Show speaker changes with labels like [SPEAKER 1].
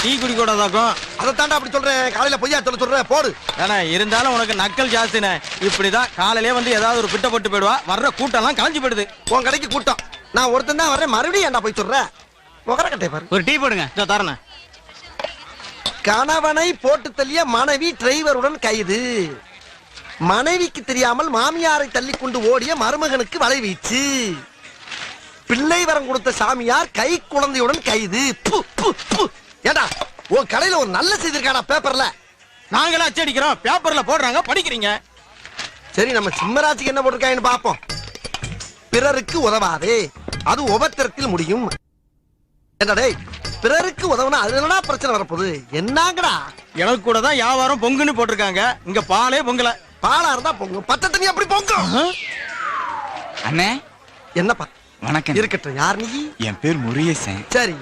[SPEAKER 1] Tea குடி கூடாதாக்கும்
[SPEAKER 2] அதை தாண்டா அப்படி சொல்றேன். காலையில பொய்யா சொல்றேன் போடு.
[SPEAKER 1] ஏன்னா இருந்தாலும் உனக்கு நக்கல் ஜாஸ்தினே. இப்படிதான் காலையிலே வந்து ஏதாவது ஒரு பிட்ட போட்டு போயிடுவா. வர்ற கூட்டம் எல்லாம் காஞ்சி போயிடுது.
[SPEAKER 2] உன் கடைக்கு கூட்டம். நான் ஒருத்தன் தான் வர்றேன். மறுபடியும் ஏன்டா போய் சொல்ற? முகர கட்டை பாரு.
[SPEAKER 1] ஒரு டீ போடுங்க. தரண
[SPEAKER 2] கணவனை போட்டு தள்ளிய மனைவி டிரைவருடன் கைது. மனைவிக்கு தெரியாமல் மாமியாரை தள்ளி கொண்டு ஓடிய மருமகனுக்கு வலை வீச்சு. பிள்ளை வரம் கொடுத்த சாமியார் கை குழந்தையுடன் கைது. ஏடா உன் கடையில ஒரு நல்ல செய்தி இருக்காடா பேப்பர்ல?
[SPEAKER 1] நாங்களே அச்சடிக்கிறோம். பேப்பர்ல போடுறாங்க, படிக்கிறீங்க.
[SPEAKER 2] சரி, நம்ம சிம்மராஜுக்கு என்ன போட்டிருக்காங்கன்னு பாப்போம். பிறருக்கு உதவாதே, அது உபத்திரத்தில் முடியும். என்னடே பிறருக்கு உதவுனா அது என்னடா பிரச்சனை வரப்போகுது? என்னங்கடா?
[SPEAKER 1] எனக்கு கூட தான் வியாபாரம் பொங்குன்னு போட்டிருக்காங்க. இங்க பாலே பொங்கல.
[SPEAKER 2] பாலா இருந்தா பொங்கும், பச்சை தண்ணி அப்படி பொங்கும்.
[SPEAKER 3] அண்ணே
[SPEAKER 2] என்னப்பா?
[SPEAKER 3] வணக்கம்.
[SPEAKER 2] இருக்கட்டும். யார் நீ?
[SPEAKER 3] என் பேர் முருகேசன்.
[SPEAKER 2] சரி,